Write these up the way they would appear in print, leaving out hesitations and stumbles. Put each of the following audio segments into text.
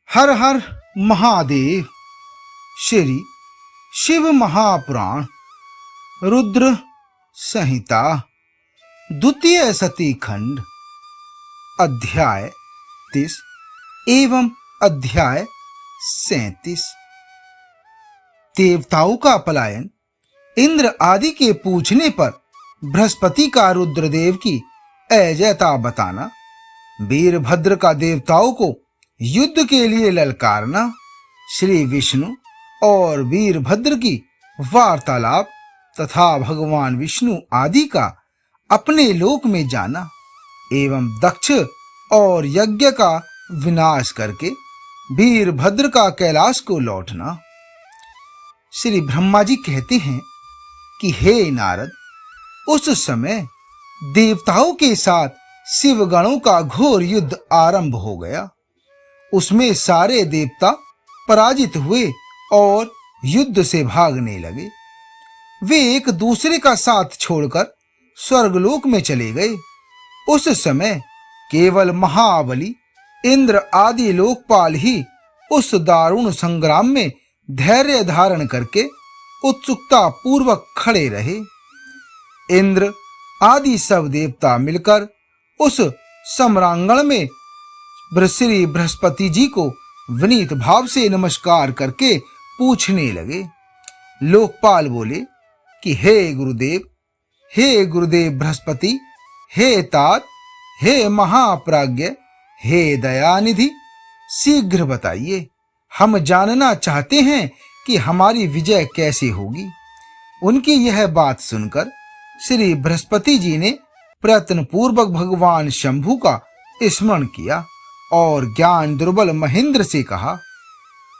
हर हर महादेव। श्री शिव महापुराण रुद्र संहिता द्वितीय सती खंड अध्याय 30 एवं अध्याय 37। देवताओं का पलायन। इंद्र आदि के पूछने पर बृहस्पति का रुद्रदेव की अजयता बताना, वीरभद्र का देवताओं को युद्ध के लिए ललकारना, श्री विष्णु और वीरभद्र की वार्तालाप तथा भगवान विष्णु आदि का अपने लोक में जाना एवं दक्ष और यज्ञ का विनाश करके वीरभद्र का कैलाश को लौटना। श्री ब्रह्मा जी कहते हैं कि हे नारद, उस समय देवताओं के साथ शिवगणों का घोर युद्ध आरंभ हो गया। उसमें सारे देवता पराजित हुए और युद्ध से भागने लगे। वे एक दूसरे का साथ छोड़कर स्वर्गलोक में चले गए। उस समय केवल महाबली इंद्र आदि लोकपाल ही उस दारुण संग्राम में धैर्य धारण करके उत्सुकता पूर्वक खड़े रहे। इंद्र आदि सब देवता मिलकर उस सम्रांगण में श्री बृहस्पति जी को विनीत भाव से नमस्कार करके पूछने लगे। लोकपाल बोले कि हे गुरुदेव बृहस्पति, हे तात, हे महाप्राज्ञ, हे दयानिधि, शीघ्र बताइए, हम जानना चाहते हैं कि हमारी विजय कैसे होगी। उनकी यह बात सुनकर श्री बृहस्पति जी ने प्रयत्न पूर्वक भगवान शंभु का स्मरण किया और ज्ञान दुर्बल महेंद्र से कहा।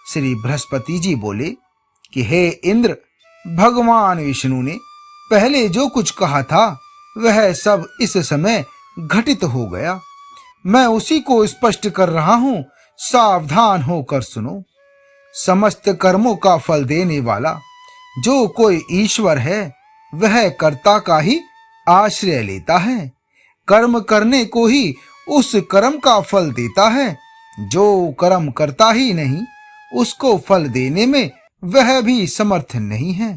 श्री बृहस्पति जी बोले कि हे इंद्र, भगवान विष्णु ने पहले जो कुछ कहा था वह सब इस समय घटित हो गया। मैं उसी को स्पष्ट कर रहा हूं, सावधान होकर सुनो। समस्त कर्मों का फल देने वाला जो कोई ईश्वर है वह कर्ता का ही आश्रय लेता है। कर्म करने को ही उस कर्म का फल देता है। जो कर्म करता ही नहीं, उसको फल देने में वह भी समर्थ नहीं है।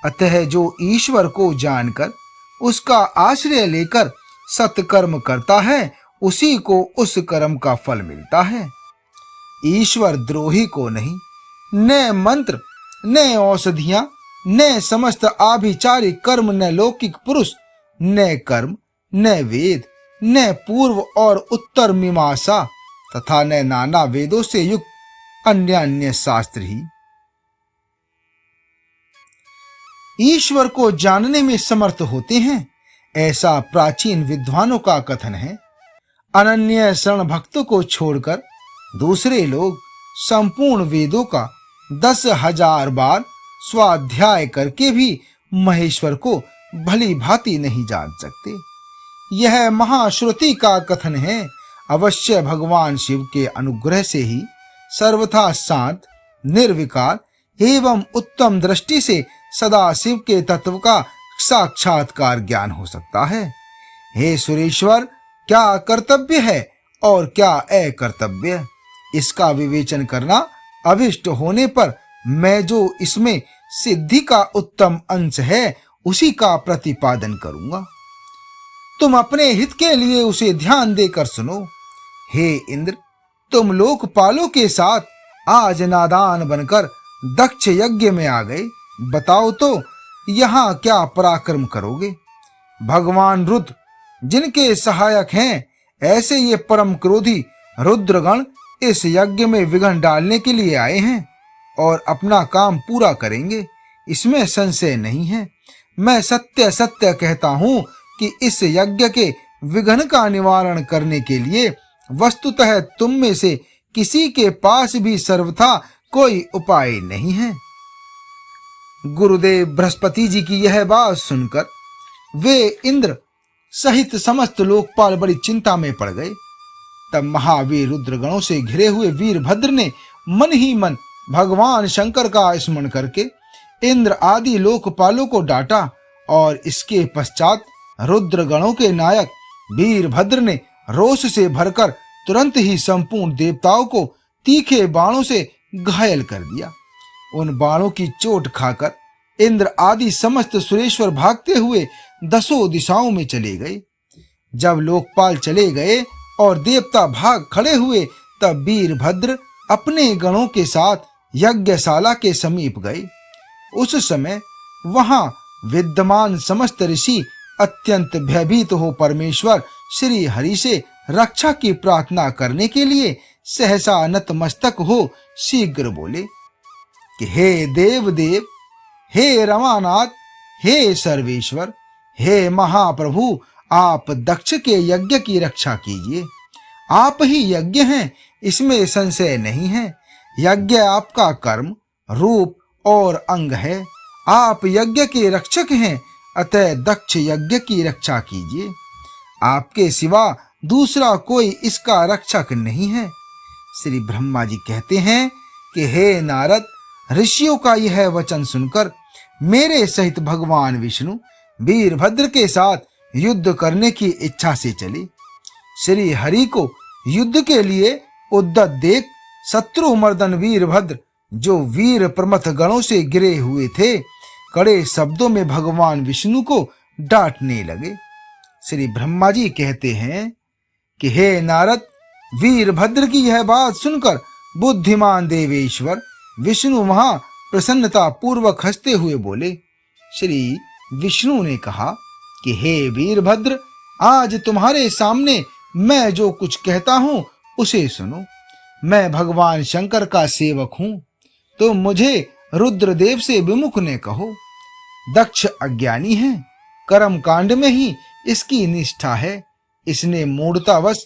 अतः जो ईश्वर को जानकर उसका आश्रय लेकर सत्कर्म करता है, उसी को उस कर्म का फल मिलता है। ईश्वर द्रोही को नहीं। न मंत्र, न औषधियां, न समस्त आभिचारिक कर्म, न लौकिक पुरुष, न कर्म, न वेद, न पूर्व और उत्तर मीमांसा तथा न नाना वेदों से युक्त अन्य शास्त्र ही ईश्वर को जानने में समर्थ होते हैं, ऐसा प्राचीन विद्वानों का कथन है। अनन्य शरण भक्तों को छोड़कर दूसरे लोग संपूर्ण वेदों का 10,000 बार स्वाध्याय करके भी महेश्वर को भली भांति नहीं जान सकते। यह महाश्रुति का कथन है। अवश्य भगवान शिव के अनुग्रह से ही सर्वथा शांत, निर्विकार एवं उत्तम दृष्टि से सदा शिव के तत्व का साक्षात्कार ज्ञान हो सकता है। हे सुरेश्वर, क्या कर्तव्य है और क्या अकर्तव्य, इसका विवेचन करना अभिष्ट होने पर मैं जो इसमें सिद्धि का उत्तम अंश है उसी का प्रतिपादन करूंगा। तुम अपने हित के लिए उसे ध्यान देकर सुनो। हे इंद्र, तुम लोकपालों के साथ आज नादान बनकर दक्ष यज्ञ में आ गए। बताओ तो यहाँ क्या पराक्रम करोगे। भगवान रुद्र जिनके सहायक हैं, ऐसे ये परम क्रोधी रुद्रगण इस यज्ञ में विघ्न डालने के लिए आए हैं और अपना काम पूरा करेंगे, इसमें संशय नहीं है। मैं सत्य सत्य कहता हूं कि इस यज्ञ के विघ्न का निवारण करने के लिए वस्तुतः तुम में से किसी के पास भी सर्वथा कोई उपाय नहीं है। गुरुदेव बृहस्पति जी की यह बात सुनकर वे इंद्र सहित समस्त लोकपाल बड़ी चिंता में पड़ गए। तब महावीर रुद्रगणों से घिरे हुए वीरभद्र ने मन ही मन भगवान शंकर का स्मरण करके इंद्र आदि लोकपालों को डांटा और इसके पश्चात रुद्रगणों के नायक वीरभद्र ने रोष से भरकर तुरंत ही संपूर्ण देवताओं को तीखे बाणों से घायल कर दिया। उन बाणों की चोट खाकर इंद्र आदि समस्त सुरेश्वर भागते हुए दसों दिशाओं में चले गए। जब लोकपाल चले गए और देवता भाग खड़े हुए, तब वीरभद्र अपने गणों के साथ यज्ञशाला के समीप गए। उस समय वहां विद्यमान समस्त ऋषि अत्यंत भयभीत हो परमेश्वर श्री हरि से रक्षा की प्रार्थना करने के लिए सहसा नतमस्तक हो शीघ्र बोले कि हे देव, हे रमानाथ, हे सर्वेश्वर, हे महाप्रभु, आप दक्ष के यज्ञ की रक्षा कीजिए। आप ही यज्ञ हैं, इसमें संशय नहीं है। यज्ञ आपका कर्म, रूप और अंग है। आप यज्ञ के रक्षक हैं, अतः दक्ष यज्ञ की रक्षा कीजिए। आपके सिवा दूसरा कोई इसका रक्षक नहीं है। श्री ब्रह्मा जी कहते हैं कि हे नारद, ऋषियों का यह वचन सुनकर मेरे सहित भगवान विष्णु वीरभद्र के साथ युद्ध करने की इच्छा से चले। श्री हरि को युद्ध के लिए उद्यत देख शत्रु मर्दन वीरभद्र, जो वीर प्रमथ गणों से गिरे हुए थे, कड़े शब्दों में भगवान विष्णु को डांटने लगे। श्री ब्रह्मा जी कहते हैं कि हे नारद, वीरभद्र की यह बात सुनकर बुद्धिमान देवेश्वर विष्णु वहां प्रसन्नता पूर्वक हंसते हुए बोले। श्री विष्णु ने कहा कि हे वीरभद्र, आज तुम्हारे सामने मैं जो कुछ कहता हूं उसे सुनो। मैं भगवान शंकर का सेवक हूं, तो मुझे रुद्रदेव से विमुख ने कहो। दक्ष अज्ञानी है, कर्म कांड में ही इसकी निष्ठा है। इसने मूढ़तावश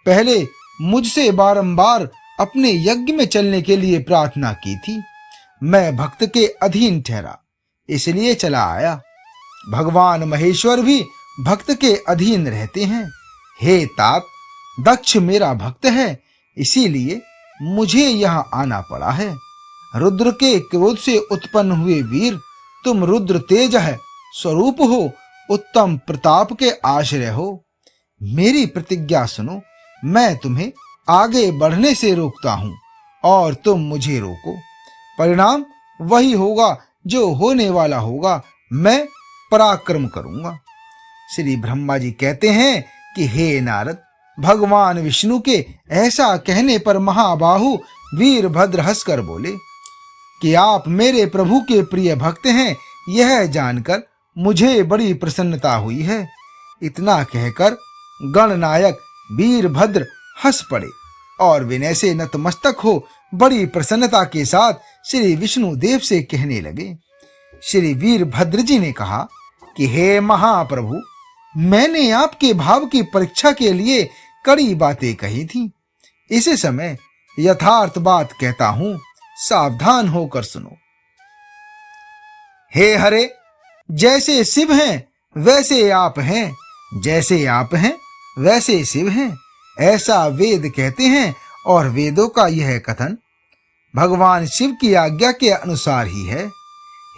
पहले मुझसे बारंबार अपने यज्ञ में चलने के लिए प्रार्थना की थी। मैं भक्त के अधीन ठहरा, इसलिए चला आया। भगवान महेश्वर भी भक्त के अधीन रहते हैं। हे तात, दक्ष मेरा भक्त है, इसीलिए मुझे यहाँ आना पड़ा है। रुद्र के क्रोध से उत्पन्न हुए वीर, तुम रुद्र तेज है स्वरूप हो, उत्तम प्रताप के आश्रय हो। मेरी प्रतिज्ञा सुनो, मैं तुम्हें आगे बढ़ने से रोकता हूं और तुम मुझे रोको। परिणाम वही होगा जो होने वाला होगा। मैं पराक्रम करूंगा। श्री ब्रह्मा जी कहते हैं कि हे नारद, भगवान विष्णु के ऐसा कहने पर महाबाहु वीरभद्र हंसकर बोले कि आप मेरे प्रभु के प्रिय भक्त हैं, यह जानकर मुझे बड़ी प्रसन्नता हुई है। इतना कहकर गणनायक वीरभद्र हंस पड़े और विनय से नतमस्तक हो बड़ी प्रसन्नता के साथ श्री विष्णु देव से कहने लगे। श्री वीरभद्र जी ने कहा कि हे महाप्रभु, मैंने आपके भाव की परीक्षा के लिए कड़ी बातें कही थी। इस समय यथार्थ बात कहता हूं, सावधान होकर सुनो। हे हरे, जैसे शिव हैं वैसे आप हैं, जैसे आप हैं वैसे शिव हैं, ऐसा वेद कहते हैं। और वेदों का यह कथन भगवान शिव की आज्ञा के अनुसार ही है।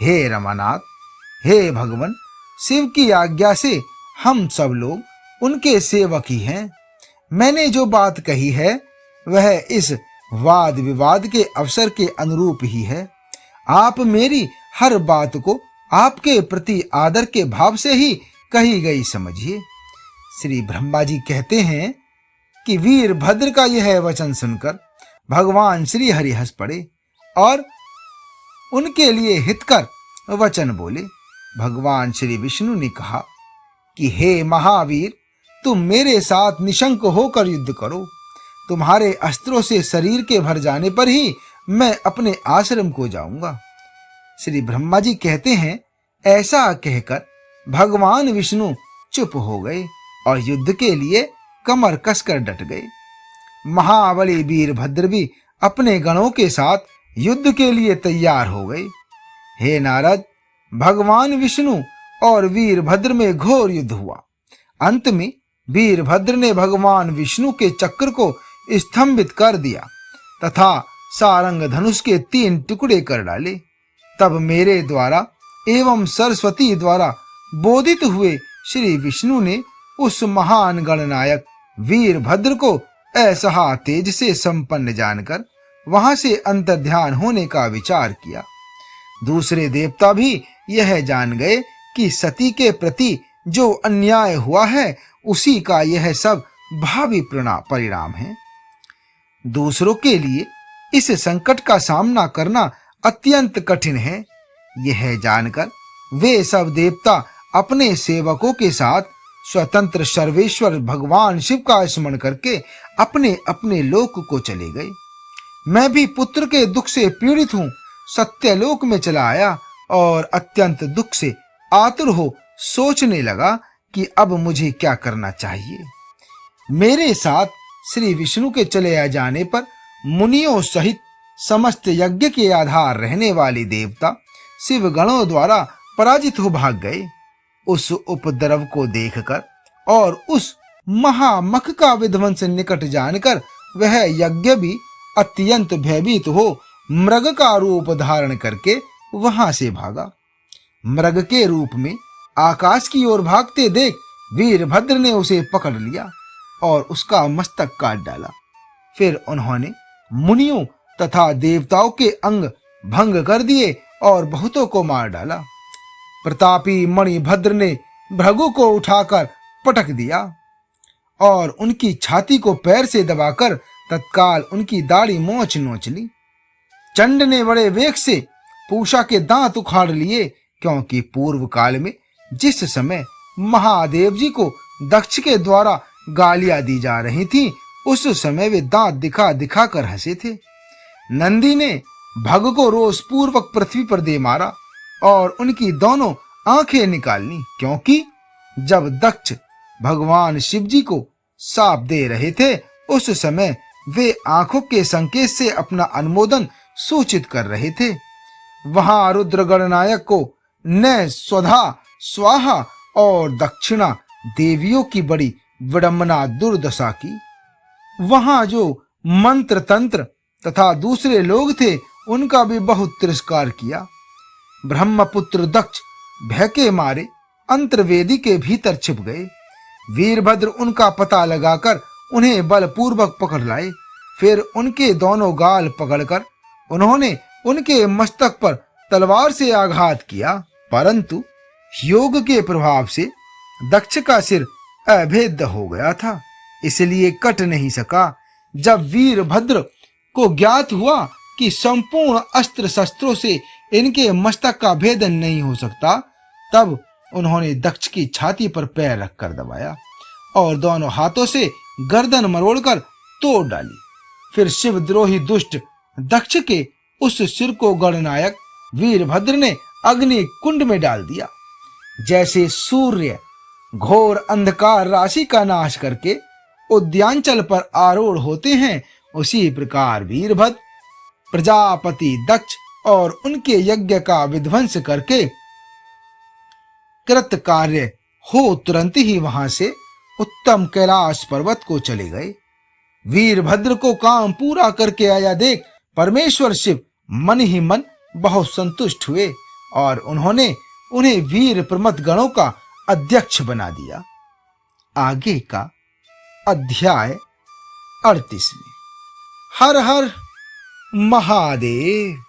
हे रमानाथ, हे भगवान, शिव की आज्ञा से हम सब लोग उनके सेवक ही हैं। मैंने जो बात कही है वह इस वाद विवाद के अवसर के अनुरूप ही है। आप मेरी हर बात को आपके प्रति आदर के भाव से ही कही गई समझिए। श्री ब्रह्मा जी कहते हैं कि वीरभद्र का यह वचन सुनकर भगवान श्री हरि हंस पड़े और उनके लिए हितकर वचन बोले। भगवान श्री विष्णु ने कहा कि हे महावीर, तुम मेरे साथ निशंक होकर युद्ध करो। तुम्हारे अस्त्रों से शरीर के भर जाने पर ही मैं अपने आश्रम को जाऊंगा। श्री ब्रह्मा जी कहते हैं, ऐसा कहकर भगवान विष्णु चुप हो गए और युद्ध के लिए कमर कसकर डट गए। महाबली वीरभद्र भी अपने गणों के साथ युद्ध के लिए तैयार हो गए। हे नारद, भगवान विष्णु और वीरभद्र में घोर युद्ध हुआ। अंत में वीरभद्र ने भगवान विष्णु के चक्र को स्तंभित कर दिया तथा सारंग धनुष के 3 टुकड़े कर डाले। तब मेरे द्वारा एवं सरस्वती द्वारा बोधित हुए श्री विष्णु ने उस महान गणनायक वीरभद्र को असहा तेज से संपन्न जानकर वहां से अंतर्ध्यान होने का विचार किया। दूसरे देवता भी यह जान गए कि सती के प्रति जो अन्याय हुआ है उसी का यह सब भावी परिणाम है। दूसरों के लिए इस संकट का सामना करना अत्यंत कठिन है। यह जानकर वे सब देवता अपने सेवकों के साथ स्वतंत्र सर्वेश्वर भगवान शिव का स्मरण करके अपने अपने लोक को चले गए। मैं भी पुत्र के दुख से पीड़ित हूँ, सत्यलोक में चला आया और अत्यंत दुख से आतुर हो सोचने लगा कि अब मुझे क्या करना चाहिए। मेरे साथ श्री विष्णु के चले आ जाने पर मुनियों सहित समस्त यज्ञ के आधार रहने वाले देवता शिव गणों द्वारा पराजित हो भाग गए। उस उपद्रव को देखकर और उस महामख का विध्वंस निकट जानकर वह यज्ञ भी अत्यंत भयभीत हो मृग का रूप धारण करके वहां से भागा। मृग के रूप में आकाश की ओर भागते देख वीरभद्र ने उसे पकड़ लिया और उसका मस्तक काट डाला। फिर उन्होंने मुनियों तथा देवताओं के अंग भंग कर दिए और बहुतों को मार डाला। प्रतापी मणिभद्र ने भृगु को उठाकर पटक दिया और उनकी छाती को पैर से दबाकर तत्काल उनकी दाढ़ी मोच नोच ली। चंड ने बड़े वेग से पूषा के दांत उखाड़ लिए, क्योंकि पूर्व काल में जिस समय महादेव जी को दक्ष के द्वारा गालियां दी जा रही थी उस समय वे दांत दिखा दिखा कर हंसे थे। नंदी ने भग को रोष पूर्वक पृथ्वी पर दे मारा और उनकी दोनों आंखें निकालनी, क्योंकि जब दक्ष भगवान शिव जी को शाप दे रहे थे उस समय वे आंखों के संकेत से अपना अनुमोदन सूचित कर रहे थे। वहां रुद्र गणनायक को न स्वधा स्वाहा और दक्षिणा देवियों की बड़ी विडंबना दुर्दशा की। वहां जो मंत्र तंत्र तथा दूसरे लोग थे उनका भी बहुत तिरस्कार किया। ब्रह्मपुत्र दक्ष भय के मारे अंतर्वेदी के भीतर छिप गए। वीरभद्र उनका पता लगाकर उन्हें बलपूर्वक पकड़ लाए। फिर उनके दोनों गाल पकड़कर उन्होंने उनके मस्तक पर तलवार से आघात किया, परंतु योग के प्रभाव से दक्ष का सिर अभेद्य हो गया था, इसलिए कट नहीं सका। जब वीरभद्र को ज्ञात हुआ कि संपूर्ण अस्त्र शस्त्रों से इनके मस्तक का भेदन नहीं हो सकता, तब उन्होंने दक्ष की छाती पर पैर रखकर दबाया और दोनों हाथों से गर्दन मरोड़कर तोड़ डाली। फिर शिवद्रोही दुष्ट दक्ष के उस सिर को गणनायक वीरभद्र ने अग्नि कुंड में डाल दिया। जैसे सूर्य घोर अंधकार राशि का नाश करके उद्यांचल पर आरूढ़ होते हैं, उसी प्रकार वीरभद्र प्रजापति दक्ष और उनके यज्ञ का विध्वंस करके कृत कार्य हो तुरंत ही वहां से उत्तम कैलाश पर्वत को चले गए। वीरभद्र को काम पूरा करके आया देख परमेश्वर शिव मन ही मन बहुत संतुष्ट हुए और उन्होंने उन्हें वीर प्रमथ गणों का अध्यक्ष बना दिया। आगे का अध्याय 38 में। हर हर महादेव।